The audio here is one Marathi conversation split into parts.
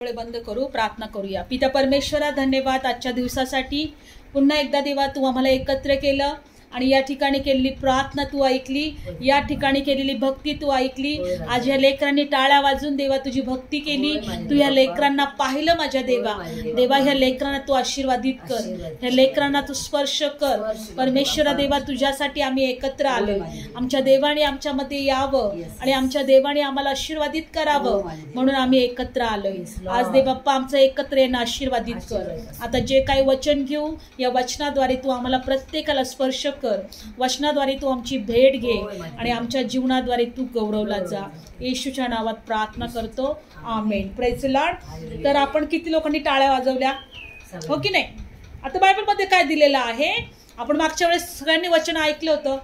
डोळे बंद करू, प्रार्थना करूया। पिता परमेश्वरा, धन्यवाद आजच्या दिवसासाठी। पुन्हा एकदा देवा तू आम्हाला एकत्र केलं आणि या ठिकाणी केलेली प्रार्थना तू ऐकली, या ठिकाणी केलेली भक्ती तू ऐकली। आज या लेकरांनी टाळ्या वाजून देवा तुझी भक्ती केली। तू या लेकरांना पाहिलं माझ्या देवा। देवा ह्या लेकरांना तू आशीर्वादित कर, ह्या लेकरांना तू स्पर्श कर। परमेश्वरा देवा तुझ्यासाठी आम्ही एकत्र आलोय। आमच्या देवाने आमच्यामध्ये यावं आणि आमच्या देवाने आम्हाला आशीर्वादित करावं म्हणून आम्ही एकत्र आलोय। आज दे बाप्पा आमचं एकत्र येणं आशीर्वादित कर। आता जे काही वचन घेऊ या वचनाद्वारे तू आम्हाला प्रत्येकाला स्पर्श कर। वचनाद्वारे तू आमची भेट घे आणि आमच्या जीवनाद्वारे तू गौरवला जा। येशूच्या नावात प्रार्थना करतो, आमेन। Praise the Lord. तर आपण किती लोकांनी टाळ्या वाजवल्या, हो की नाही? आता बायबलमध्ये काय दिलेलं आहे? आपण मागच्या वेळेस सगळ्यांनी वचन ऐकलं होतं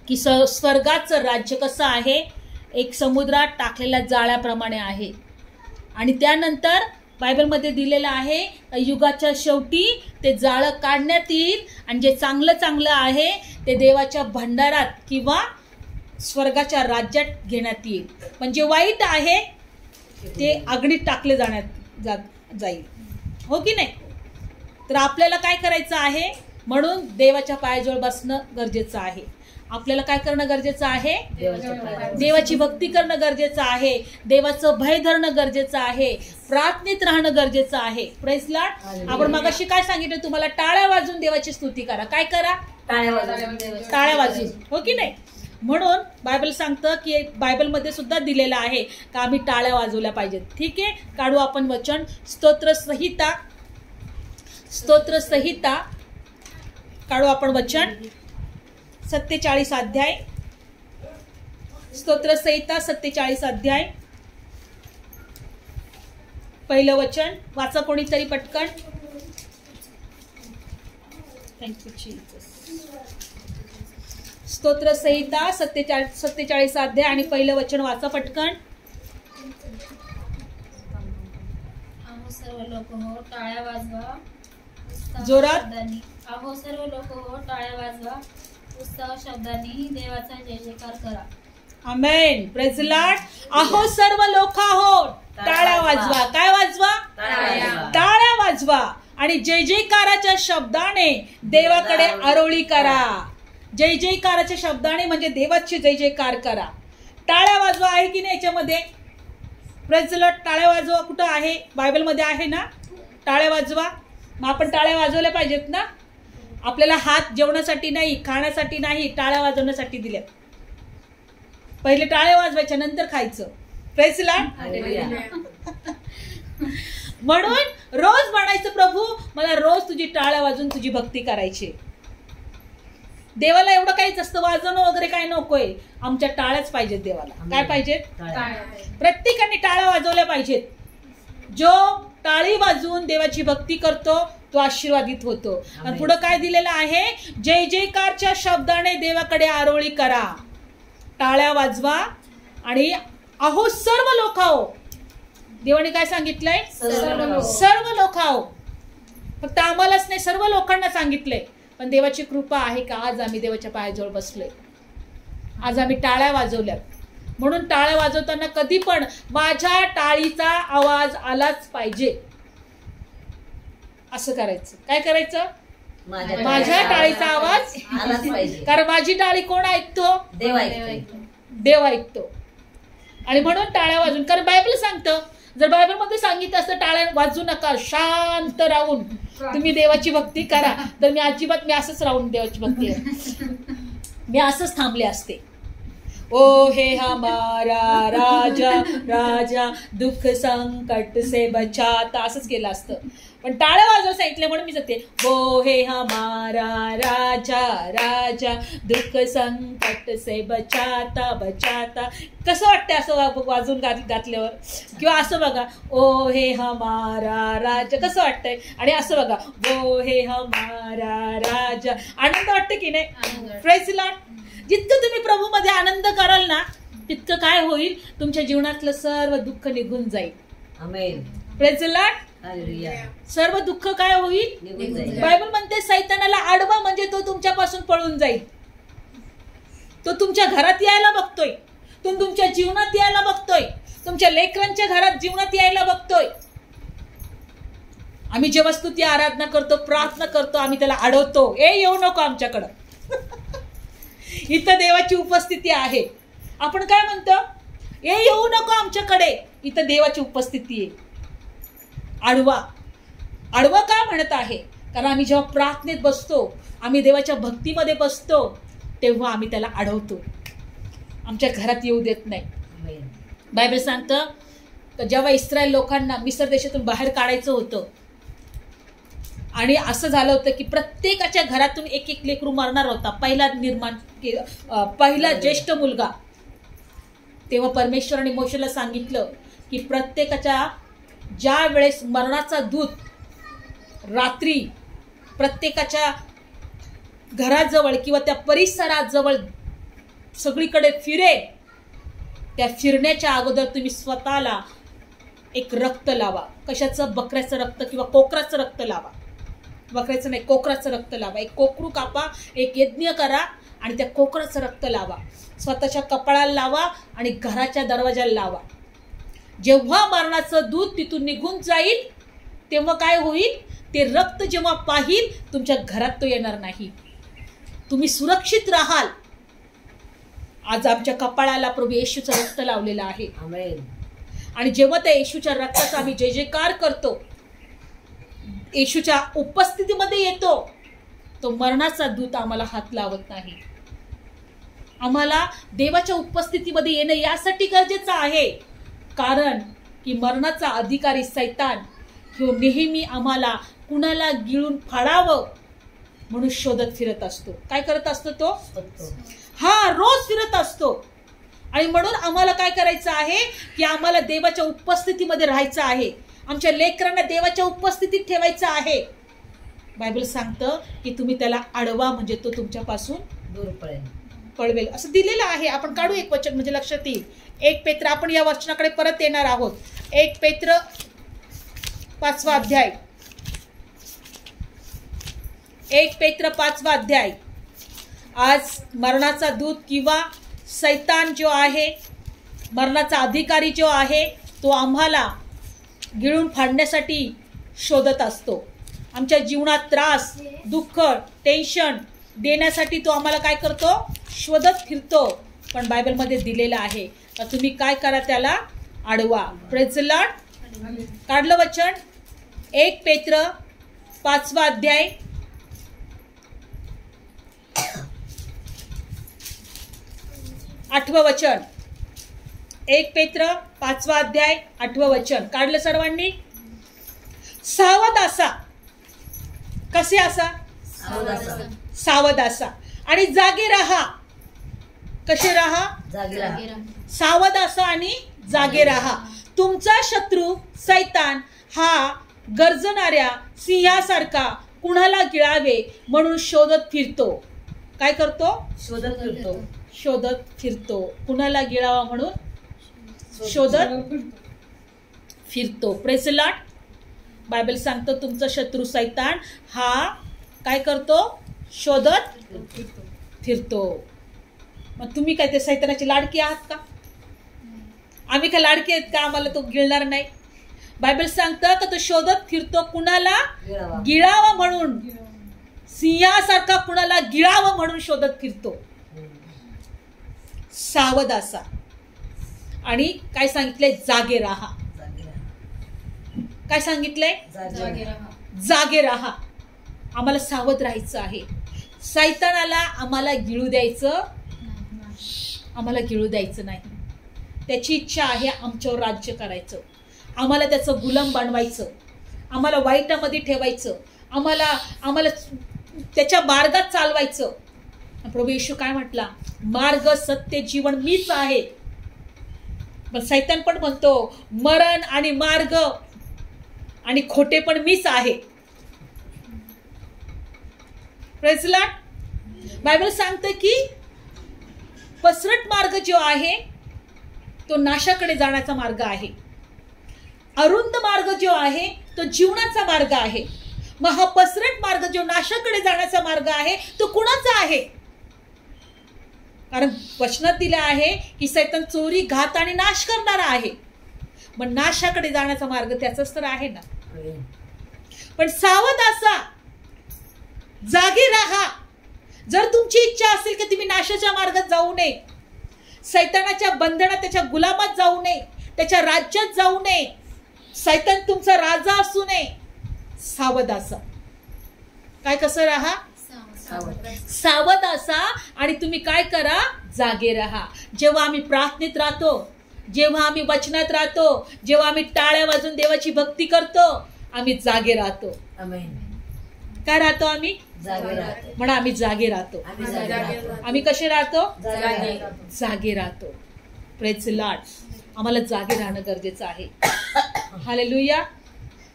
की स्वर्गाचं राज्य कसं आहे, एक समुद्रात टाकलेल्या जाळ्याप्रमाणे आहे। आणि त्यानंतर बायबलमध्ये दिलेलं आहे युगाच्या शेवटी ते जाळं काढण्यात येईल आणि जे चांगलं चांगलं आहे ते देवाच्या भंडारात किंवा स्वर्गाच्या राज्यात घेण्यात येईल। पण जे वाईट आहे ते अग्नीत टाकले जाईल, हो की नाही? तर आपल्याला काय करायचं आहे? म्हणून देवाच्या पायाजवळ बसणं गरजेचं आहे। आपल्याला काय करणं गरजेचं आहे? देवाची भक्ती करणं गरजेचं आहे, देवाचं भय धरणं गरजेचं आहे, प्रार्थनेत राहणं गरजेचं आहे। Praise the Lord. आपण मगाशी काय सांगितलं तुम्हाला? टाळ्या वाजून देवाची स्तुती करा। काय करा? टाळ्या वाजून, हो की नाही? म्हणून बायबल सांगतं की बायबलमध्ये सुद्धा दिलेलं आहे का आम्ही टाळ्या वाजवल्या पाहिजेत। ठीक आहे, काढू आपण वचन। स्तोत्र संहिता काढू आपण वचन। 47 अध्याय, स्तोत्र संहिता 47 अध्याय, पहिलं वचन वाचा कोणीतरी पटकन। Thank you Jesus. स्तोत्र संहिता 47 अध्याय आणि पहिलं वचन वाचा पटकन। सर्व लोक हो टाळ्या वाजवा, जोरात। अहो सर्व लोक हो टाळ्या वाजवा, उत्साह शब्दांनी देवाचा जय जयकार करा। आमेन। Praise the Lord. अहो सर्व लोक हो टाळ्या वाजवा। काय वाजवा? टाळ्या वाजवा आणि जय जयकाराच्या शब्दाने देवाकडे आरोळी करा। जय जयकाराच्या शब्दाने म्हणजे देवाची जय जयकार करा। टाळ्या वाजवा आहे की नाही याच्यामध्ये? Praise the Lord. टाळ्या वाजवा कुठं आहे? बायबलमध्ये आहे ना टाळ्या वाजवा। मग आपण टाळ्या वाजवल्या पाहिजेत ना? आपल्याला हात जेवणासाठी नाही, खाण्यासाठी नाही, टाळ्या वाजवण्यासाठी दिल्या। पहिले टाळ्या वाजवायच्या नंतर खायचं। Praise the Lord. म्हणून रोज म्हणायचं, प्रभू मला रोज तुझी टाळ्या वाजून तुझी भक्ती करायची। देवाला एवढं काहीच असतं वाजवणं वगैरे काय नकोय, आमच्या टाळ्याच पाहिजेत देवाला। काय पाहिजेत? प्रत्येकाने टाळ्या वाजवल्या पाहिजेत। जो टाळी वाजवून देवाची भक्ती करतो तो आशीर्वादित होतो। आणि पुढे काय दिलेलं आहे? जय जयकारच्या शब्दाने देवाकडे आरोळी करा। टाळ्या वाजवा आणि अहो सर्व लोक हो। देवाने काय सांगितलंय? सर्व लोक हो। फक्त आम्हालाच नाही, सर्व लोकांना सांगितलंय। पण देवाची कृपा आहे का आज आम्ही देवाच्या पायाजवळ बसलोय, आज आम्ही टाळ्या वाजवल्यात। म्हणून टाळ्या वाजवताना कधी पण माझ्या टाळीचा आवाज आलाच पाहिजे असं करायचं। काय करायचं? माझ्या टाळीचा आवाज आलाच पाहिजे। कारण माझी टाळी कोण ऐकतो? देव ऐकतो। आणि म्हणून टाळ्या वाजून, कारण बायबल सांगतं, जर बायबलमध्ये सांगितलं असतं टाळ्या वाजू नका, शांत राहून तुम्ही देवाची भक्ती करा, तर मी असंच राहून देवाची भक्ती मी असंच थांबले असते। ओ हे हमारा राजा राजा दुःख संकट से बचाता असंच केलं असतं। पण टाळ्या वाजवा सांगितलं म्हणून मी जाते। ओ हे हमारा राजा राजा दुःख संकट से बचाता बचाता। कसं वाटतं असं वाजून घातल्यावर? किंवा असं बघा, ओ हे हमारा राजा, कसं वाटतंय? आणि असं बघा, ओ हे हमारा राजा, आनंद वाटतं की नाही? Praise the Lord. जितकं तुम्ही प्रभूमध्ये आनंद कराल ना तितकं काय होईल? तुमच्या जीवनातलं सर्व दुःख निघून जाईल। आमेन। Praise the Lord. सर्व दुःख काय होईल? बायबल म्हणते सैतानाला आडवा म्हणजे तो तुमच्यापासून पळून जाईल। तो तुमच्या घरात यायला बघतोय, तो तुमच्या जीवनात यायला बघतोय, तुमच्या लेकरांच्या घरात जीवनात यायला बघतोय. आम्ही जेव्हा स्तुती आराधना करतो, प्रार्थना करतो, आम्ही त्याला अडवतो, येऊ नको आमच्याकडं. इथं देवाची उपस्थिती आहे. आपण काय म्हणतो? येऊ नको आमच्याकडे, इथं देवाची उपस्थिती आहे. अडवा. अडवा का म्हणत आहे? कारण आम्ही जेव्हा प्रार्थनेत बसतो, आम्ही देवाच्या भक्तीमध्ये बसतो, तेव्हा आम्ही त्याला अडवतो, आमच्या घरात येऊ देत नाही. बायबल सांगतं जेव्हा इस्रायल लोकांना मिस्र देशातून बाहेर काढायचं होतं आणि असं झालं होतं की प्रत्येकाच्या घरातून एक एक लेकरू मरणार होता, पहिला ज्येष्ठ मुलगा. तेव्हा परमेश्वराने मोशेला सांगितलं की प्रत्येकाच्या ज्या वेळेस मरणाचा दूत रात्री प्रत्येकाच्या घराजवळ किंवा त्या परिसराजवळ सगळीकडे फिरेल, त्या फिरण्याच्या अगोदर तुम्ही स्वतःला एक रक्त लावा. कशाचं? बकऱ्याचं रक्त किंवा कोकराचं रक्त लावा. बकऱ्याचं नाही, कोकराचं रक्त लावा. एक कोकरू कापा, एक यज्ञ करा आणि त्या कोकराचं रक्त लावा. स्वतःच्या कपाळाला लावा आणि घराच्या दरवाजाला लावा. जेव्हा मरणाचं दूध तिथून निघून जाईल तेव्हा काय होईल? ते रक्त जेव्हा पाहिल तुमच्या घरात तो येणार नाही. तुम्ही सुरक्षित राहाल. आज आमच्या कपाळाला प्रभू येशूचं रक्त लावलेलं आहे. आणि जेव्हा त्या येशूच्या रक्ताचा आम्ही जय जयकार करतो, येशूच्या उपस्थितीमध्ये येतो, तो मरणाचा दूत आम्हाला हात लावत नाही. आम्हाला देवाच्या उपस्थितीमध्ये येणं यासाठी गरजेचं आहे, कारण की मरणाचा अधिकारी सैतान ह्यो नेहमी आम्हाला कुणाला गिळून फाडावं म्हणून शोधत फिरत असतो. काय करत असतो तो? रोज फिरत असतो. आणि म्हणून आम्हाला काय करायचं आहे की आम्हाला देवाच्या उपस्थितीमध्ये राहायचं आहे. आमच्या लेकरांना देवाच्या उपस्थितीत ठेवायचं आहे. बायबल सांगतं की तुम्ही त्याला अडवा, म्हणजे तो तुमच्यापासून दूर पळवेल, असं दिलेलं आहे. आपण काढू एक वचन म्हणजे लक्षात येईल. 1 पेत्र, आपण या वचनाकडे परत येणार आहोत. 1 पेत्र 5वा अध्याय. 1 पेत्र 5वा अध्याय. आज मरणाचा दूत किंवा सैतान जो आहे, मरणाचा अधिकारी जो आहे, तो आम्हाला गिळून फाडण्यासाठी शोधत असतो. आमच्या जीवनात त्रास, दुःख, टेन्शन देण्यासाठी तो आम्हाला काय करतो? शोधत फिरतो. पण बायबलमध्ये दिलेलं आहे तर तुम्ही काय करा? त्याला अडवा. Praise the Lord. काढलं वचन? 1 पेत्र 5वा अध्याय 8वं वचन. 1 पेत्र 5वा अध्याय 8वं वचन. काढलं सर्वांनी? सावध असा. कसे असा? सावध असा आणि जागे राहा. कसे राहा? सावध असा आणि जागे राहा. तुमचा शत्रू सैतान हा गर्जणाऱ्या सिंहासारखा कुणाला गिळावे म्हणून शोधत फिरतो. काय करतो? शोधत फिरतो. कुणाला गिळावा म्हणून शोधत फिरतो. Praise the Lord. बायबल सांगतो तुमचा शत्रू सैतान हा काय करतो? शोधत फिरतो. मग तुम्ही काय ते सैतानाची लाडकी आहात का? आम्ही काय लाडकी आहेत का? आम्हाला तो गिळणार नाही. बायबल सांगतं का तो शोधत फिरतो कुणाला गिळावा म्हणून. सिंहासारखा कुणाला गिळावं म्हणून शोधत फिरतो. सावध असा आणि काय सांगितलंय? जागे राहा. काय सांगितलंय? जागे राहा. आम्हाला सावध राहायचं आहे. सैतानाला आम्हाला गिळू द्यायचं नाही. त्याची इच्छा आहे आमच्यावर राज्य करायचं, आम्हाला त्याचं गुलाम बनवायचं, आम्हाला वाईटामध्ये ठेवायचं, आम्हाला त्याच्या मार्गात चालवायचं. प्रभू येशू काय म्हटला? मार्ग, सत्य, जीवन मीच आहे. पण सैतान पण म्हणतो मरण आणि मार्ग आणि खोटे पण मीच आहे. Praise the Lord. बायबल सांगते की पसरट मार्ग जो आहे तो नाशाकडे जाण्याचा मार्ग आहे. अरुंद मार्ग जो आहे तो जीवनाचा मार्ग आहे. मग हा पसरट मार्ग जो नाशाकडे जाण्याचा मार्ग आहे तो कुणाचा आहे? कारण वचनात दिलं आहे की सैतान चोरी, घात आणि नाश करणारा आहे. मग नाशाकडे जाण्याचा मार्ग त्याचाच तर आहे ना. पण सावध असा, जागे राहा. जर तुमची इच्छा असेल की तुम्ही नाशाच्या मार्गात जाऊ नये, सैतानाच्या बंधनात, त्याच्या गुलामात जाऊ नये, त्याच्या राज्यात जाऊ नये, सैतान तुमचा राजा असू नये, सावध असा. काय कसं राहा? सावध असा. आणि तुम्ही काय करा? जागे राहा. जेव्हा आम्ही प्रार्थनेत राहतो, जेव्हा आम्ही वचनात राहतो, जेव्हा आम्ही टाळ्या वाजून देवाची भक्ती करतो, आम्ही जागे राहतो. काय राहतो? आम्ही जागे राहतो. म्हणा, आम्ही जागे राहतो. आम्ही कसे राहतो? जागे राहतो. Praise the Lord. आम्हाला जागे राहणं गरजेचं आहे. हालेलुया.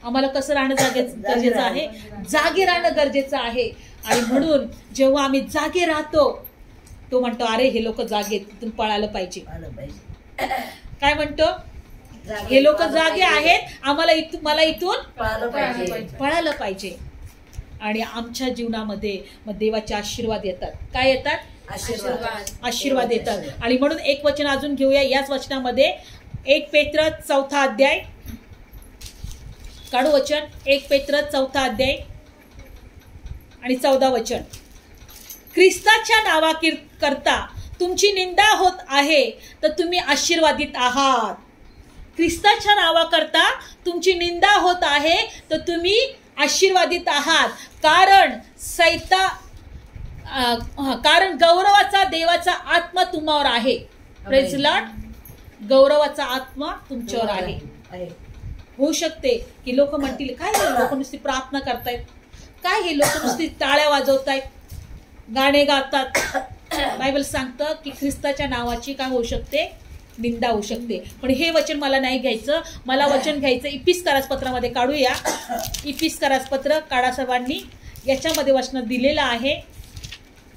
आम्हाला कसं राहणं गरजेचं आहे? जागे राहणं गरजेचं आहे. आणि म्हणून जेव्हा आम्ही जागे राहतो, तो म्हणतो अरे हे लोक जागे, तिथून पळालं पाहिजे. काय म्हणतो? हे लोक जागे आहेत, मला इथून पळालं पाहिजे. आणि आमच्या जीवनामध्ये मग देवाचे आशीर्वाद येतात. काय येतात? आशीर्वाद येतात. आणि म्हणून एक वचन अजून घेऊया याच वचनामध्ये. 1 पेत्र 4 अध्याय काढू वचन. 1 पेत्र 4 अध्याय आणि 14 वचन. ख्रिस्ताच्या नावाकरता तुमची निंदा होत आहे तर तुम्ही आशीर्वादित आहात. ख्रिस्ताच्या नावाकरता तुमची निंदा होत आहे तर तुम्ही आशीर्वादित आहात. कारण गौरवाचा देवाचा आत्मा तुम्हावर आहे. Praise the Lord. गौरवाचा आत्मा तुमच्यावर आहे. होऊ शकते की लोक म्हणतील काय लोक नुसती प्रार्थना करतायत, काय हे लोक नुसती टाळ्या वाजवतायत, गाणे गातात. बायबल सांगतं की ख्रिस्ताच्या नावाची काय होऊ शकते? निंदा होऊ शकते. पण हे वचन मला नाही घ्यायचं. मला वचन घ्यायचं इफिसकारास पत्रामध्ये. काढूया इफिसकारास पत्र. काढा सर्वांनी. याच्यामध्ये वचन दिलेलं आहे.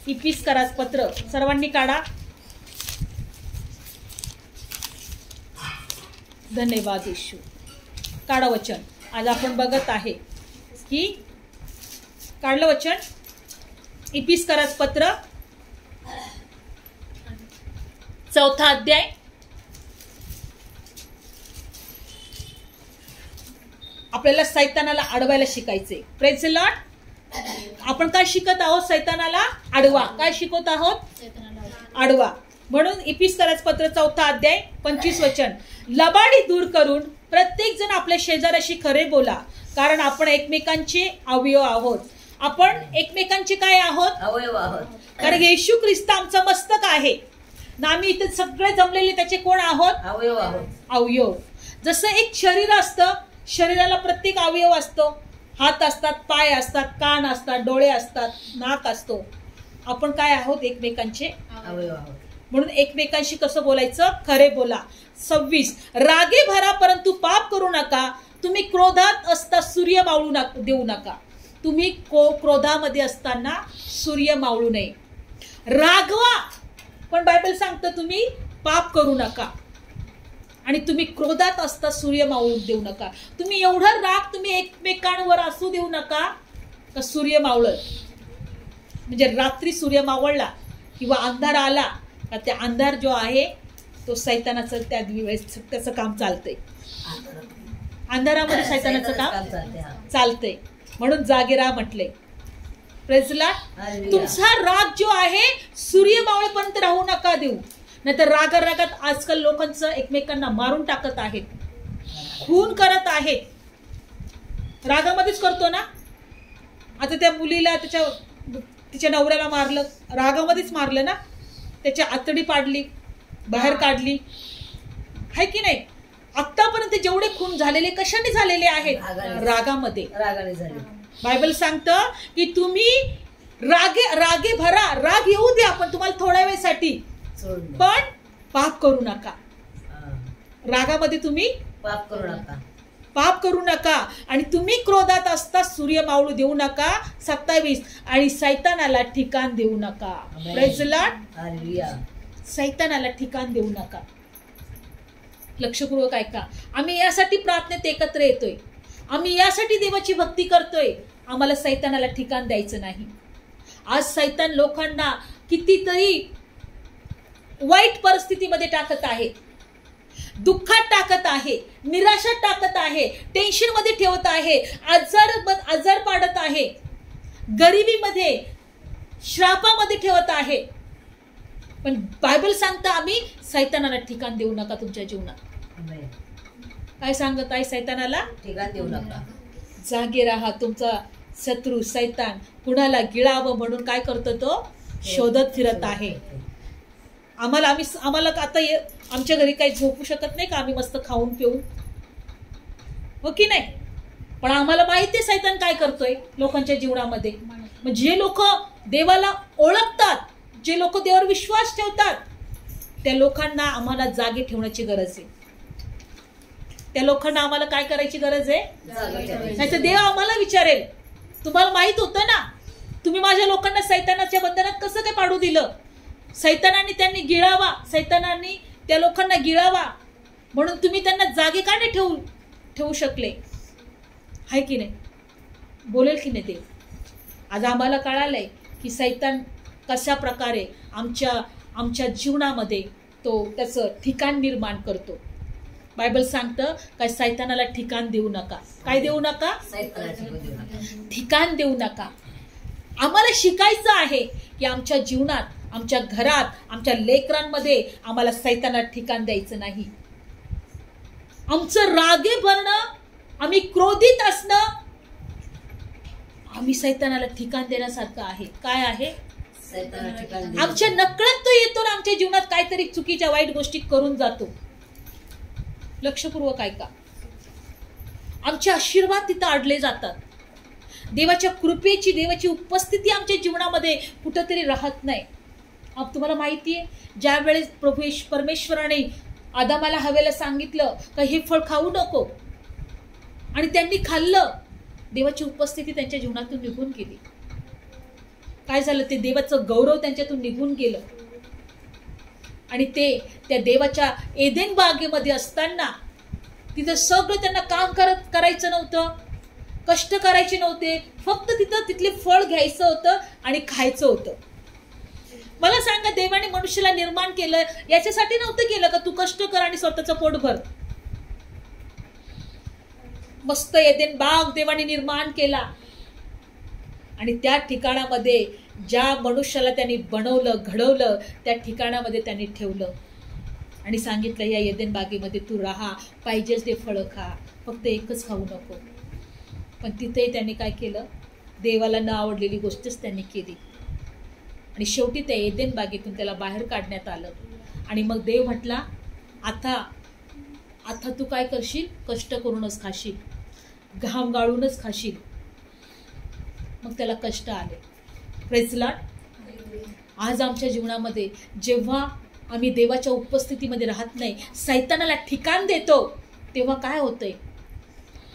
इफिसकारास पत्र सर्वांनी काढा. धन्यवाद येशू. काढा वचन. आज आपण बघत आहे की काढलं वचन. इफिसकारास पत्र 4 अध्याय आपल्याला सैतानाला अडवायला शिकायचे. Praise the Lord. आपण काय शिकत आहोत? सैतानाला अडवा. काय शिकवत आहोत? अडवा. म्हणून इफिसकारास पत्र 4 अध्याय 25 वचन. लबाडी दूर करून प्रत्येक जण आपल्या शेजाऱ्याशी खरे बोला, कारण आपण एकमेकांचे अवयव आहोत. आपण एकमेकांचे काय आहोत? अवयव आहोत. कारण येशू ख्रिस्त आमचं मस्तक आहे ना. आम्ही इथे सगळे जमलेले त्याचे कोण आहोत? अवयव आहोत. अवयव. जसं एक शरीर असतं, शरीराला प्रत्येक अवयव असतो. हात असतात, पाय असतात, कान असतात, डोळे असतात, नाक असतो. आपण काय आहोत? एकमेकांचे अवयव आहोत. म्हणून एकमेकांशी कसं बोलायचं? खरे बोला. 26. रागे भरा परंतु पाप करू नका. तुम्ही क्रोधात असता सूर्य मावळू देऊ नका. तुम्ही क्रोधामध्ये असताना सूर्य मावळू नये. रागवा, पण बायबल सांगतं तुम्ही पाप करू नका. आणि तुम्ही क्रोधात असता सूर्य मावळू देऊ नका. तुम्ही एवढा राग तुम्ही एकमेकांवर असू देऊ नका का सूर्य मावळत. म्हणजे रात्री सूर्य मावळला किंवा अंधार आला का त्या अंधार जो आहे तो सैतानाचं त्या दिवस त्याचं काम चालतंय. अंधारामध्ये सैतानाचं काम चालतंय. म्हणून जागे राहा म्हटले. Praise the Lord. तुमचा राग जो आहे सूर्य मावळेपर्यंत राहू नका देऊ. नाहीतर रागात आजकाल लोकांचं एकमेकांना मारून टाकत आहेत, खून करत आहेत. रागामध्येच करतो ना. आता त्या मुलीला तिच्या नवऱ्याला मारलं, रागामध्येच मारलं ना. त्याची आतडी पाडली, बाहेर काढली, आहे की नाही. आतापर्यंत जेवढे खून झालेले कशाने झालेले आहेत? रागामध्ये. रागाने झाले. बायबल सांगतं की तुम्ही रागे भरा. राग येऊ द्या पण तुम्हाला थोड्या वेळसाठी, पण पाप करू नका. रागामध्ये तुम्ही पाप करू नका. पाप करू नका. आणि तुम्ही क्रोधात असता सूर्य मावळू देऊ नका. 27. आणि सैतानाला ठिकाण देऊ नका. Praise the Lord. हालेलुया. सैतानाला ठिकाण देऊ नका. लक्षपूर्वक ऐका. आम्ही यासाठी प्रार्थनेत एकत्र येतोय, आम्ही यासाठी देवाची भक्ती करतोय. आम्हाला सैतानाला ठिकाण द्यायचं नाही. आज सैतान लोकांना कितीतरी वाईट परिस्थितीमध्ये टाकत आहे. दुःखात टाकत आहे, निराशात टाकत आहे, टेन्शन मध्ये ठेवत आहे, आजार पाडत आहे, गरिबीमध्ये, श्रापामध्ये ठेवत आहे. पण बायबल सांगतं आम्ही सैतानाला ठिकाण देऊ नका तुमच्या जीवनात. काय सांगत आहे? सैतानाला ठिकाण देऊ नका. जागे राहा. तुमचा शत्रू सैतान कुणाला गिळावं म्हणून काय करतो? तो शोधत फिरत आहे. आम्हाला आता आमच्या घरी काही झोपू शकत नाही का? आम्ही मस्त खाऊन पिऊन, हो की नाही? पण आम्हाला माहिती आहे सैतान काय करतोय लोकांच्या जीवनामध्ये. मग जे लोक देवाला ओळखतात, जे लोक देवावर विश्वास ठेवतात, त्या लोकांना आम्हाला जागे ठेवण्याची गरज आहे. त्या लोकांना आम्हाला काय करायची गरज आहे? नाहीतर देव आम्हाला विचारेल, तुम्हाला माहित होतं ना तुम्ही माझ्या लोकांना सैतानाच्या बंधनात कसं काय पाडू दिलं? सैतानाने त्या लोकांना गिळावा म्हणून तुम्ही त्यांना जागे का नाही ठेवू शकले? हाय की नाही? बोलेल की नाही देव? आज आम्हाला कळालंय की सैतान कशा प्रकारे आमच्या जीवनामध्ये तो त्याचं ठिकाण निर्माण करतो. बायबल सांगतं काय? सैतानाला ठिकाण देऊ नका. काय देऊ नका? ठिकाण देऊ नका. आम्हाला शिकायचं आहे की आमच्या जीवनात, आमच्या घरात, आमच्या लेकरांमध्ये आम्हाला सैतानाला ठिकाण द्यायचं नाही. आमचं रागे भरणं, आम्ही क्रोधित असणं, आम्ही सैतानाला ठिकाण देण्यासारखं आहे. काय आहे? आमच्या नकळत तो येतो ना आमच्या जीवनात काहीतरी चुकीच्या वाईट गोष्टी करून जातो. लक्षपूर्वक ऐका. आमचे आशीर्वाद तिथं अडले जातात. देवाच्या कृपेची, देवाची उपस्थिती आमच्या जीवनामध्ये कुठंतरी राहत नाही. अब तुम्हाला माहितीये, ज्या वेळेस परमेश्वराने आदामाला हवेला सांगितलं का हे फळ खाऊ नको आणि त्यांनी खाल्लं, देवाची उपस्थिती त्यांच्या जीवनातून निघून गेली. काय झालं? ते देवाचं गौरव त्यांच्यातून निघून गेलं आणि ते त्या देवाच्या एदेन बागेमध्ये असताना तिथं सगळं त्यांना काम करायचं नव्हतं, कष्ट करायचे नव्हते, फक्त तिथले फळ घ्यायचं होतं आणि खायचं होतं. मला सांगा, देवाने मनुष्याला निर्माण केलं याच्यासाठी नव्हतं केलं का तू कष्ट कर आणि स्वतःचं पोट भर. मस्त एदेन बाग देवाने निर्माण केला आणि त्या ठिकाणामध्ये ज्या मनुष्याला त्यांनी बनवलं, घडवलं, त्या ठिकाणामध्ये त्यांनी ठेवलं आणि सांगितलं या एदेन बागेमध्ये तू राहा, पाहिजेच ते फळं खा, फक्त एकच खाऊ नको. पण तिथेही त्यांनी काय केलं? देवाला न आवडलेली गोष्टच त्यांनी केली आणि शेवटी त्या एदेन बागेतून त्याला बाहेर काढण्यात आलं. आणि मग देव म्हटला, आता तू काय करशील? कष्ट करूनच खाशील, घाम गाळूनच खाशील. मग त्याला कष्ट आले. Praise Lord. आज आमच्या जीवनामध्ये जेव्हा आम्ही देवाच्या उपस्थितीमध्ये राहत नाही, सैतानाला ठिकाण देतो, तेव्हा काय होतंय?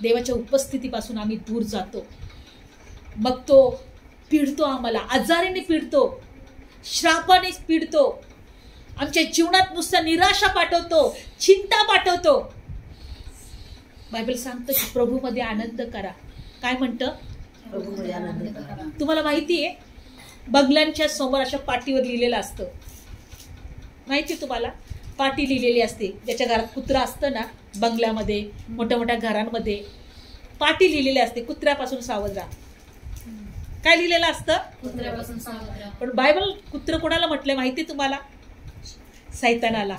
देवाच्या उपस्थितीपासून आम्ही दूर जातो. मग तो पिडतो, आम्हाला आजाराने पिडतो, श्रापाने पिडतो, आमच्या जीवनात नुसतं निराशा पाठवतो, चिंता पाठवतो. बायबल सांगतं की प्रभूमध्ये आनंद करा. काय म्हणतं? प्रभूमध्ये आनंद करा. तुम्हाला माहितीये, बंगल्यांच्या समोर अशा पाटीवर लिहिलेलं असतं. माहिती तुम्हाला? पाटी लिहिलेली असते. ज्याच्या घरात कुत्रा असतं ना, बंगल्यामध्ये, मोठ्या मोठ्या घरांमध्ये पाटी लिहिलेली असते, कुत्र्यापासून सावध राहा. काय लिहिलेलं असतं? कुत्र्यापासून सावध राहा. पण बायबल कुत्र कोणाला म्हटलंय माहिती तुम्हाला? सैतानाला.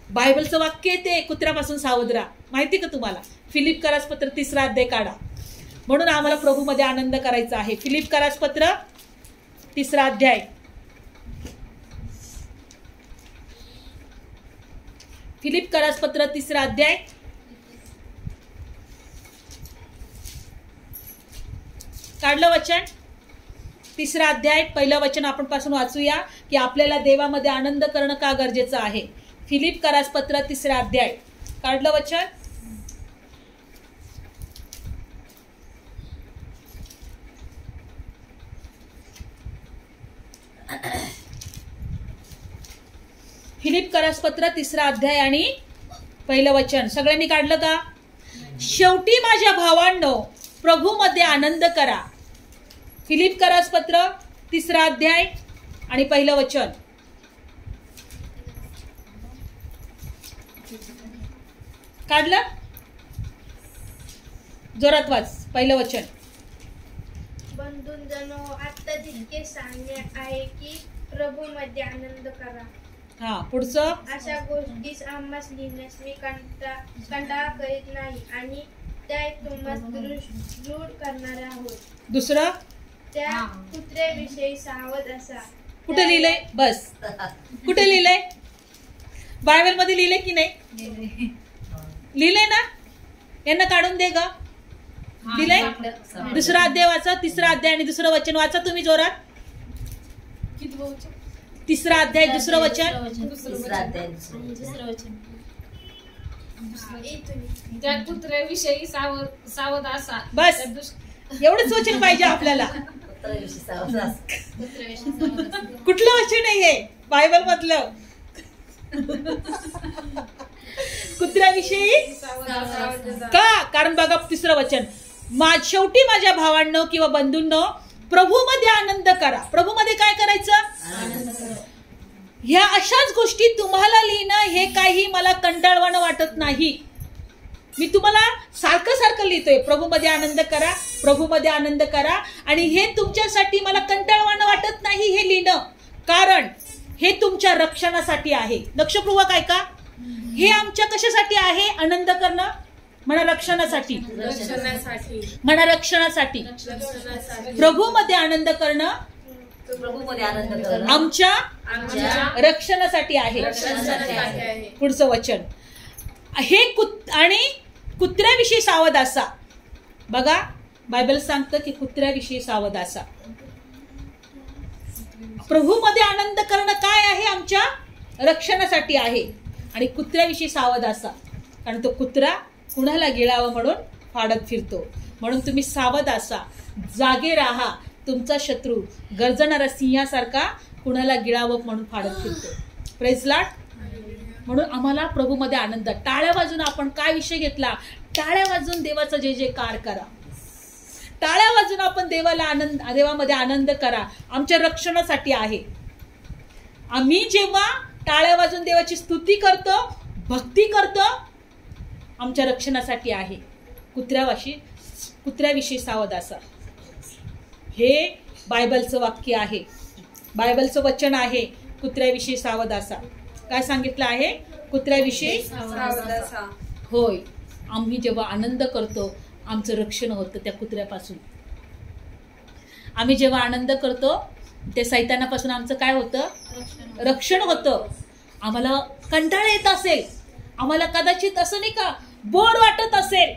बायबलचं वाक्य ते कुत्र्यापासून सावध राहा. माहिती का तुम्हाला? फिलिप्पियस पत्र 3 अध्याय काढा. म्हणून आम्हाला प्रभूमध्ये आनंद करायचा आहे. फिलिप्पियस पत्र 3 अध्याय. फिलिप्पियस पत्र 3 अध्याय काढलं वचन? 3 अध्याय 1 वचन आपण पासून वाचूया की आपल्याला देवामध्ये आनंद करणं का गरजेचं आहे. फिलिप्पियस पत्र 3 अध्याय काढलं वचन? फिलिप्पियस पत्र 3 अध्याय आणि 1 वचन सगळ्यांनी काढलं का? शेवटी माझ्या भावांनो, प्रभूमध्ये आनंद करा. फिलिप्पियस पत्र 3 अध्याय आणि 1 वचन. काढलं? जोरात वाच पहिलं वचन. बंधूंजनो, आता तितके सांगणे आहे की प्रभूमध्ये आनंद करा. हा, पुढचं. अशा गोष्टीस आम्हास लिहिण्यास मी कंटाळा करीत नाही आणि त्या तुम्हाला दृढ करणारे आहोत. दुसरं. त्या कुत्र्याविषयी सावध असा. कुठे लिहिलंय? बस. कुठे लिहिलंय? बायबल मध्ये लिहिलंय की नाही? लिहिलंय ना? यांना काढून दे ग. लिहिलंय? दुसरा अध्याय वाचा, तिसरा अध्याय आणि दुसरं वचन वाचा तुम्ही जोरात. तिसरा अध्याय दुसरं वचन. तिसरा अध्याय दुसरं वचन. त्या कुत्र्याविषयी सावध असा. बस एवढंच वचन पाहिजे आपल्याला. कुत्र्याविषयी सावध असा. कुत्र्याविषयी सावध असा. कुठलं वचन आहे हे बायबल मधलं? कुत्र्याविषयी का? कारण बघा तिसरं वचन, शेवटी माझ्या भावांनो किंवा बंधूंनो, प्रभूमध्ये आनंद करा. प्रभूमध्ये काय करायचं? ह्या अशाच गोष्टी तुम्हाला लिहिणं हे काही मला कंटाळवाणं वाटत नाही. मी तुम्हाला सारखं सारखं लिहितोय, प्रभूमध्ये आनंद करा, प्रभूमध्ये आनंद करा. आणि हे तुमच्यासाठी मला कंटाळवाणं वाटत नाही हे लिहिणं, कारण हे तुमच्या रक्षणासाठी आहे. लक्षपूर्वक ऐका. हे आमच्या कशासाठी आहे? आनंद करणं. म्हणा रक्षणासाठी. म्हणा रक्षणासाठी. प्रभूमध्ये आनंद करणं प्रभूमध्ये आनंद करा आमच्या रक्षणासाठी आहे. पुढचं वचन हे आणि कुत्र्याविषयी सावध असा. बघा बायबल सांगतं की कुत्र्याविषयी सावध असा. प्रभूमध्ये आनंद करणं काय आहे? आमच्या रक्षणासाठी आहे. आणि कुत्र्याविषयी सावध असा, कारण तो कुत्रा कुणाला गिळावं म्हणून फाडत फिरतो. म्हणून तुम्ही सावध असा, जागे राहा. तुमचा शत्रू गर्जणारा सिंहासारखा कुणाला गिळावं म्हणून फाडत फिरतो. Praise Lord. म्हणून आम्हाला प्रभूमध्ये आनंद. टाळ्या वाजून आपण काय विषय घेतला? टाळ्या वाजून देवाचा जय जयकार करा. टाळ्या वाजून आपण देवामध्ये आनंद करा. आमच्या रक्षणासाठी आहे. आम्ही जेव्हा टाळ्या वाजून देवाची स्तुती करतो, भक्ती करतो, आमच्या रक्षणासाठी आहे. कुत्र्याविषयी सावध असा. हे बायबलचं वाक्य आहे, बायबलचं वचन आहे. कुत्र्याविषयी सावध असा. काय सांगितलं आहे? कुत्र्याविषयी सावध असा. होय, आम्ही जेव्हा आनंद करतो आमचं रक्षण होतं त्या कुत्र्यापासून. आम्ही जेव्हा आनंद करतो त्या सैतानापासून आमचं काय होतं? रक्षण होतं. आम्हाला कंटाळा येत असेल, आम्हाला कदाचित असं नाही का बोर वाटत असेल,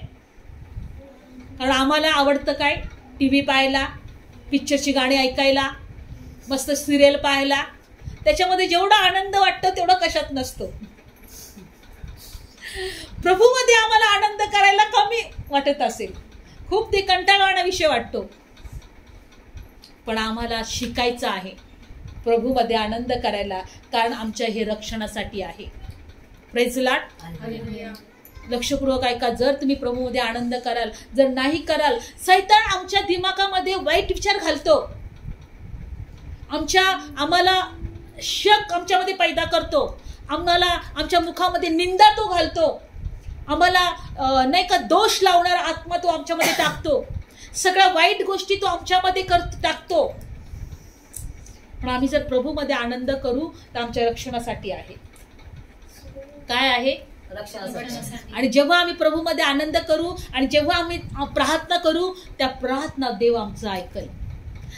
कारण आम्हाला आवडतं काय? टीव्ही पाहायला, पिक्चरची गाणी ऐकायला, मस्त सिरियल पाहायला. त्याच्यामध्ये जेवढा आनंद वाटतो तेवढा कशात नसतो. प्रभूमध्ये आम्हाला आनंद करायला कमी वाटत असेल, खूप ते कंटाळवाणा विषय वाटतो. पण आम्हाला शिकायचं आहे प्रभूमध्ये आनंद करायला, कारण आमच्या हे रक्षणासाठी आहे. Praise Lord. लक्षपूर्वक ऐका. जर तुम्ही प्रभूमध्ये आनंद कराल, जर नाही कराल, सैतान आमच्या दिमागामध्ये वाईट विचार घालतो. आम्हाला शक आमच्यामध्ये पैदा करतो. आमच्या मुखामध्ये निंदा तो घालतो. आम्हाला नाही का दोष लावणारा आत्मा तो आमच्यामध्ये टाकतो. सगळ्या वाईट गोष्टी तो आमच्यामध्ये टाकतो. पण आम्ही जर प्रभूमध्ये आनंद करू तर आमच्या रक्षणासाठी आहे. काय आहे? रक्षणासाठी. आणि जेव्हा आम्ही प्रभूमध्ये आनंद करू आणि जेव्हा आम्ही प्रार्थना करू, त्या प्रार्थना देव आमचं ऐकेल.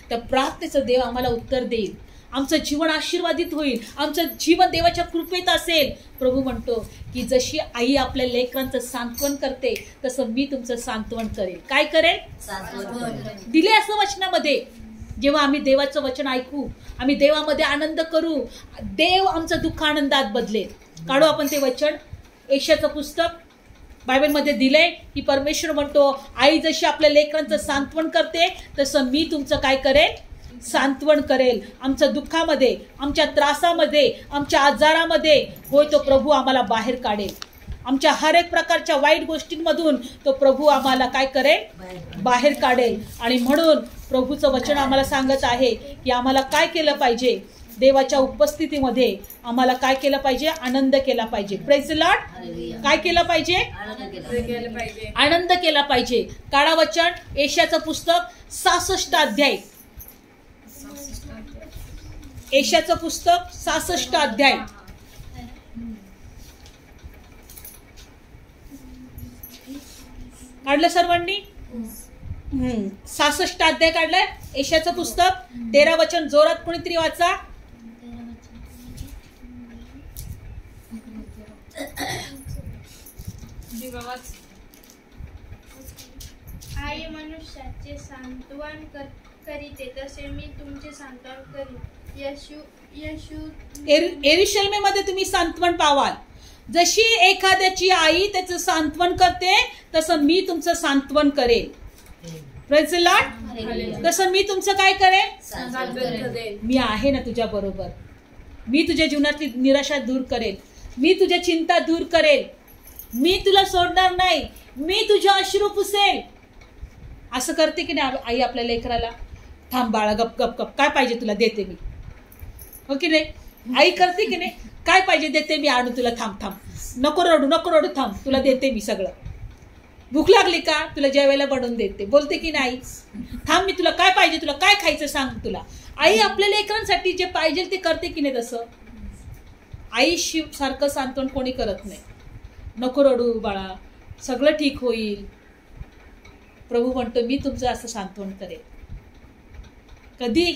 त्या प्रार्थनेचं देव आम्हाला उत्तर देईल. आमचं जीवन आशीर्वादित होईल. आमचं जीवन देवाच्या कृपेत असेल. प्रभू म्हणतो की जशी आई आपल्या लेकरांचं सांत्वन करते तसं मी तुमचं सांत्वन करेल. काय करेल? दिले असं वचनामध्ये. जेव्हा आम्ही देवाचं वचन ऐकू, आम्ही देवामध्ये आनंद करू, देव आमचं दुःख आनंदात बदलेल. काढू आपण ते वचन. यशाचं पुस्तक बायबलमध्ये दिलंय की परमेश्वर म्हणतो आई जशी आपल्या लेकरांचं सांत्वन करते तसं मी तुमचं काय करेल? सांत्वन करेल. आमच्या दुःखामध्ये, आमच्या त्रासामध्ये, आमच्या आजारामध्ये होय तो प्रभू आम्हाला बाहेर काढेल. आमच्या हर एक प्रकारच्या वाईट गोष्टींमधून तो प्रभू आम्हाला काय करेल? बाहेर काढेल. आणि म्हणून प्रभूचं वचन आम्हाला सांगत आहे की आम्हाला काय केलं पाहिजे? देवाच्या उपस्थितीमध्ये आम्हाला काय केलं पाहिजे? आनंद केला पाहिजे. Praise the Lord. हालेलुया. काय केलं पाहिजे? आनंद केला. आनंद केला पाहिजे. काढा वचन एशियाचं पुस्तक 66 अध्याय. एशियाचं पुस्तक 66 अध्याय. काढलं सर्वांनी? 66 अध्याय काढलाय एशियाचं पुस्तक. 13 वचन जोरात कोणीतरी वाचा. आई मनुष्याचे सांत्वन करीते तसे मी तुमचे सांत्वन करीन. यरूशलेमेमध्ये तुम्ही सांत्वन पावाल. जशी एखाद्याची आई त्याचं सांत्वन करते तसं मी तुमचं सांत्वन करेल. Praise the Lord. तसं मी तुमचं काय करेल? मी आहे ना तुझ्या बरोबर. मी तुझ्या जीवनातली निराशा दूर करेल. मी तुझ्या चिंता दूर करेल. मी तुला सोडणार नाही. मी तुझ्या अश्रू पुसेल. असं करते की नाही आई आपल्या लेकराला? थांब बाळा, गप गप गप, काय पाहिजे तुला देते मी. हो की नाही? आई करते की नाही? काय पाहिजे देते मी, आणू तुला, थांब थांब, नको रडू नको रडू, थांब तुला देते मी सगळं. भूक लागली का? तुला जेवायला बनवून देते. बोलते की नाही? थांब मी तुला काय पाहिजे, तुला काय खायचं सांग तुला. आई आपल्या लेकरांसाठी जे पाहिजे ते करते की नाही? तसं आई शिव सारखं सांत्वन कोणी करत नाही. नको रडू बाळा, सगळं ठीक होईल. प्रभू म्हणतो मी तुमचं असं सांत्वन करेल. कधी?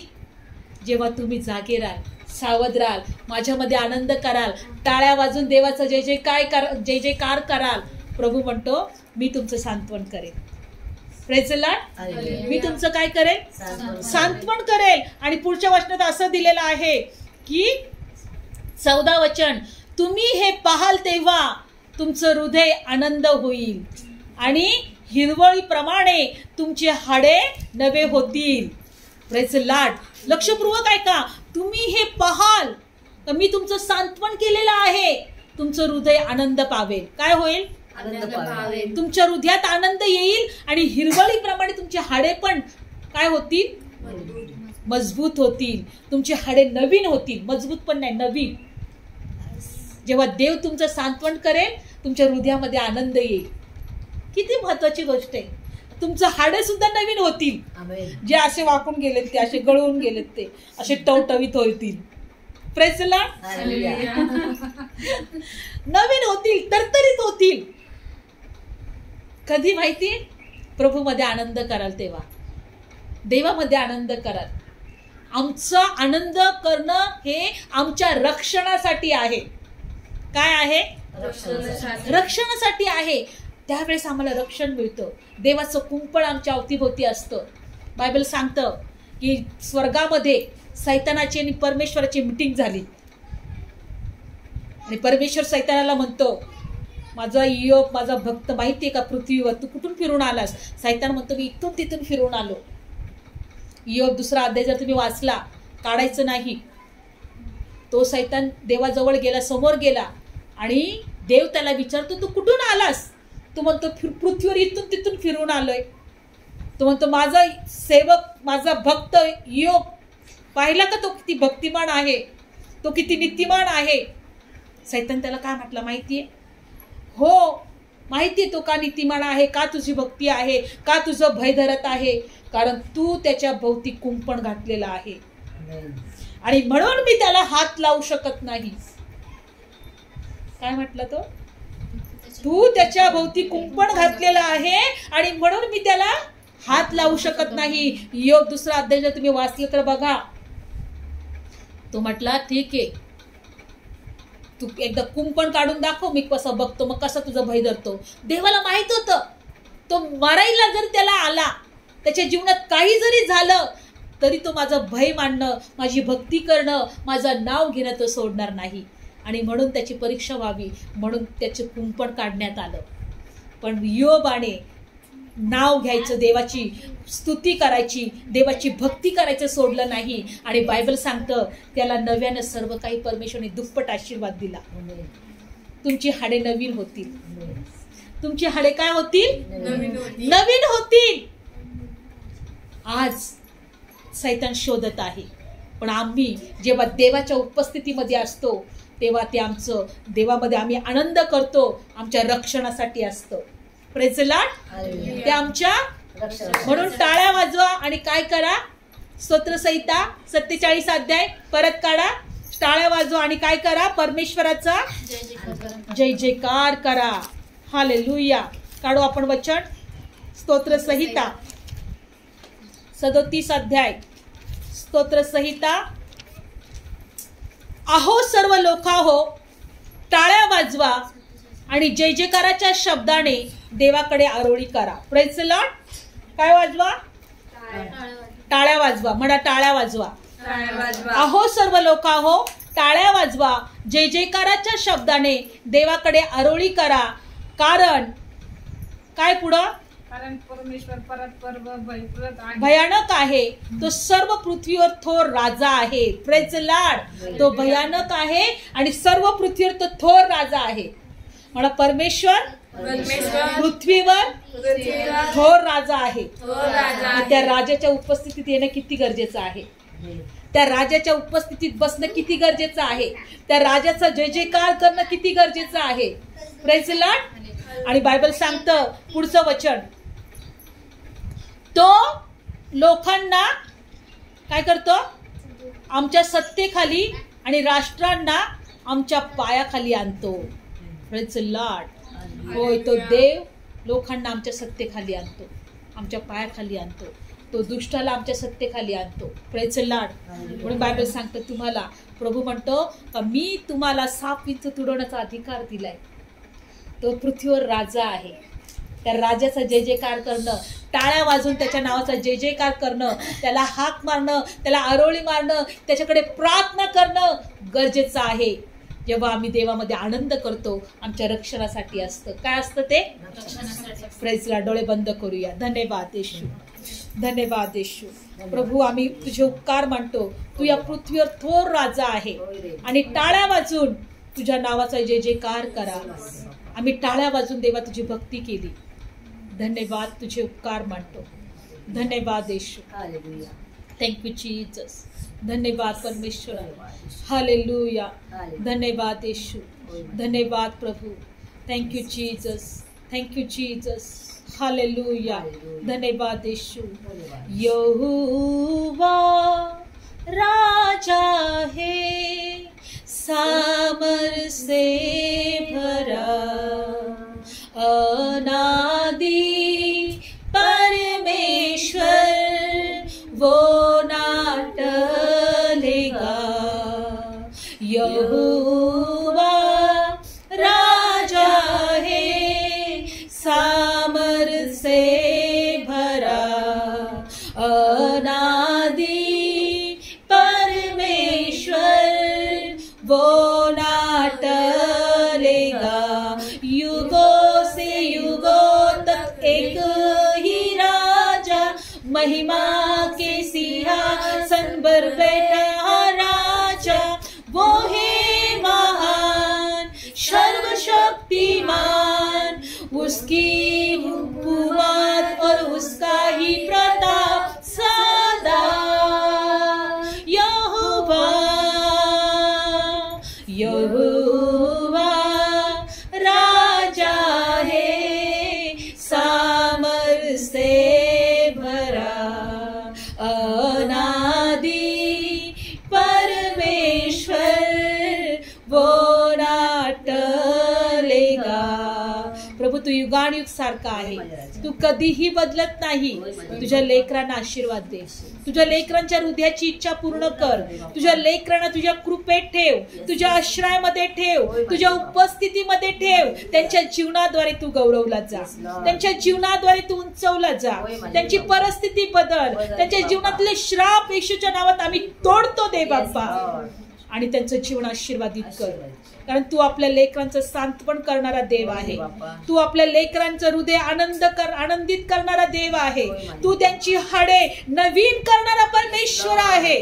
जेव्हा तुम्ही जागे राहाल, सावध राहाल, माझ्यामध्ये आनंद कराल, टाळ्या वाजून देवाचं जय जयकार कराल. प्रभू म्हणतो मी तुमचं सांत्वन करेल. Praise the Lord. मी तुमचं काय करेल? सांत्वन करेल. आणि पुढच्या वचनात असं दिलेलं आहे की 14 वचन, तुम्ही हे पाहाल तेव्हा तुमचं हृदय आनंद होईल आणि हिरवळीप्रमाणे तुमचे हाडे नवे होतील. Praise the Lord. लक्षपूर्वक ऐका. तुम्ही हे पाहाल तर मी तुमचं सांत्वन केलेलं आहे. तुमचं हृदय आनंद पावेल. काय होईल? आनंद पावेल. तुमच्या हृदयात आनंद येईल आणि हिरवळीप्रमाणे तुमचे हाडे पण काय होतील? मजबूत होतील. तुमचे हाडे नवीन होतील. मजबूत पण नाही, नवीन. जेव्हा देव तुमचं सांत्वन करेल तुमच्या हृदयामध्ये आनंद येईल. किती महत्वाची गोष्ट आहे. तुमचं हाडे सुद्धा नवीन होतील. जे असे वाकून गेलेत ते असे गळून गेलेत ते असे टवटवीत होतील. Praise the Lord. नवीन होतील, तरतरीत होतील. कधी माहिती? प्रभूमध्ये आनंद कराल तेव्हा, देवामध्ये आनंद कराल. आमचा आनंद करणं हे आमच्या रक्षणासाठी आहे. काय आहे? रक्षणासाठी आहे. त्यावेळेस आम्हाला रक्षण मिळतं. देवाचं कुंपण आमच्या अवतीभोवती असतं. बायबल सांगतं की स्वर्गामध्ये सैतानाची आणि परमेश्वराची मीटिंग झाली आणि परमेश्वर सैतानाला म्हणतो, माझा इयोब, माझा भक्त माहितीये का पृथ्वीवर, तू कुठून फिरून आलास? सैतान म्हणतो, मी इथून तिथून फिरून आलो. इयोब 2 अध्याय जर तुम्ही वाचला, काढायचं नाही. तो सैतान देवाजवळ गेला, समोर गेला आणि देव त्याला विचारतो, तू कुठून आलास? तो म्हणतो, पृथ्वीवर इथून तिथून फिरून आलोय. तो म्हणतो, माझा सेवक, माझा भक्त इयोब पाहिला का तो किती भक्तिमान आहे, तो किती नीतिमान आहे. सैतान त्याला काय म्हटलं माहितीये? हो माहितीये तो का नीतिमान आहे, का तुझी भक्ती आहे, का तुझं भय धरत आहे, कारण तू त्याच्या भोवती कुंपण घातलेला आहे आणि म्हणून मी त्याला हात लावू शकत नाही. काय म्हटलं तो? तू त्याच्या भोवती कुंपण घातलेला आहे आणि म्हणून मी त्याला हात लावू शकत नाही. योग 2 अध्याय जर तुम्ही वाचलं तर बघा, तो म्हटला ठीक आहे, तू एकदा कुंपण काढून दाखव, मी कसं बघतो, मग कसं तुझं भय धरतो. देवाला माहित होतं तो मरायला जर त्याला आला, त्याच्या जीवनात काही जरी झालं तरी तो माझं भय मानणं, माझी भक्ती करणं, माझं नाव घेणं तो सोडणार नाही. आणि म्हणून त्याची परीक्षा व्हावी म्हणून त्याचे कुंपण काढण्यात आलं. पण योबाने नाव घ्यायचं, देवाची स्तुती करायची, देवाची भक्ती करायचं सोडलं नाही. आणि बायबल सांगतं त्याला नव्यानं सर्व काही परमेश्वराने दुप्पट आशीर्वाद दिला. तुमची हाडे नवीन होतील. तुमची हाडे काय होतील? नवीन होतील. आज सैतान शोधत आहे पण आम्ही जेव्हा देवाच्या उपस्थितीमध्ये असतो तेव्हा ते आमचं देवामध्ये आम्ही आनंद करतो, आमच्या रक्षणासाठी असतं. Praise the Lord. ते आमच्या म्हणून टाळ्या वाजवा आणि काय करा, स्तोत्रसंहिता 47 अध्याय परत काढा, टाळ्या वाजवा आणि काय करा, परमेश्वराचा जय जयकार करा. हालेलुया. काढू आपण वचन, स्तोत्रसंहिता 37 अध्याय, स्तोत्रसंहिता. अहो सर्व लोकाहो, टाळ्या वाजवा आणि जय जयकाराच्या शब्दाने देवाकडे आरोळी करा. Praise the Lord. काय वाजवा? टाळ्या वाजवा. म्हणा टाळ्या वाजवा. अहो सर्व लोकाहो, टाळ्या वाजवा, जय जयकाराच्या शब्दाने देवाकडे आरोळी करा. कारण काय पुढं? कारण परमेश्वर भयानक आहे, तो सर्व पृथ्वीवर थोर राजा आहे. Praise the Lord. तो भयानक आहे आणि सर्व पृथ्वीवर तो थोर राजा आहे. म्हणा परमेश्वर पृथ्वीवर थोर राजा आहे. त्या राजाच्या उपस्थितीत येणं किती गरजेचं आहे, त्या राजाच्या उपस्थितीत बसणं किती गरजेचं आहे, त्या राजाचा जय जयकार करणं किती गरजेचं आहे. Praise the Lord. आणि बायबल सांगतं पुढचं वचन, तो लोकांना काय करतो, आमच्या सत्तेखाली आणि राष्ट्रांना आमच्या पायाखाली आणतो. Praise the Lord. होय, तो देव लोकांना आमच्या सत्तेखाली आणतो, आमच्या पायाखाली आणतो, तो दुष्टाला आमच्या सत्तेखाली आणतो. Praise the Lord. म्हणून बायबल सांगतं तुम्हाला, प्रभू म्हणतो का मी तुम्हाला साप विंचू तुडवण्याचा अधिकार दिलाय. तो पृथ्वीवर राजा आहे, त्या राजाचा जय जयकार करणं, टाळ्या वाजून त्याच्या नावाचा जय जयकार करणं, त्याला हाक मारणं, त्याला आरोळी मारणं, त्याच्याकडे प्रार्थना करणं गरजेचं आहे. जेव्हा आम्ही देवामध्ये आनंद करतो, आमच्या रक्षणासाठी असतं. काय असतं ते? प्रेजला. डोळे बंद करूया. धन्यवाद येशू, धन्यवाद येशू. प्रभू आम्ही तुझे उपकार मानतो. तू या पृथ्वीवर थोर राजा आहे आणि टाळ्या वाजून तुझ्या नावाचा जय जयकार करा. आम्ही टाळ्या वाजून देवा तुझी भक्ती केली. धन्यवाद, तुझे उपकार मानतो. धन्यवाद येशू. Thank you Jesus. धन्यवाद परमेश्वर. हालेलुया. धन्यवाद येशू. धन्यवाद प्रभू. Thank you Jesus. Thank you Jesus. Hallelujah. धन्यवाद येशू. यहोवा राजा है, सामर से भरा, अनादि परमेश्वर वो ना टलेगा. यहोवा राजा है, सामर से भरा, अनादि परमेश्वर वो ना टलेगा. युगों से युगों तक एक ही राजा, महिमा के सिंहासन पर बैठा राजा, वो है महान सर्वशक्तिमान. उसकी हुकूमत और उसका ही प्रताप सदा. यहोवा यहोवा राजा है, सामर से भरा, अनादि परमेश्वर वो ना टलेगा. प्रभू तू युगानुयुग सारखा आहे, तू कधीही बदलत नाही. तुझ्या लेकरांना आशीर्वाद दे, तुझ्या लेकरांच्या हृदयाची इच्छा पूर्ण कर. तुझ्या लेकरांना तुझ्या कृपेत ठेव, तुझ्या आश्रयामध्ये ठेव, तुझ्या उपस्थितीमध्ये ठेव. त्यांच्या जीवनाद्वारे तू गौरवला जा, त्यांच्या जीवनाद्वारे तू उंचवला जा. त्यांची परिस्थिती बदल, त्यांच्या जीवनातले श्राप येशूच्या नावात आम्ही तोडतो दे बाप्पा, आणि त्यांचं जीवन आशीर्वादित कर. कारण तू आपल्या लेकरांचं सांत्वन करणारा देव आहे. तू आपल्या लेकरांचं हृदय आनंदित करणारा देव आहे. तू त्यांची हाडे नवीन करणारा परमेश्वर आहे.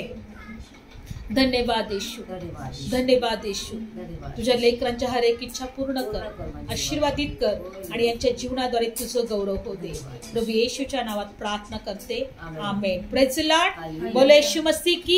धन्यवाद येशू. धन्यवाद येशू. तुझ्या लेकरांच्या हर एक इच्छा पूर्ण कर, आशीर्वादित कर, आणि यांच्या जीवनाद्वारे तुझं गौरव हो दे. प्रभू येशूच्या नावात प्रार्थना करते. आमेन. Praise the Lord. बोलो येशू मसीह की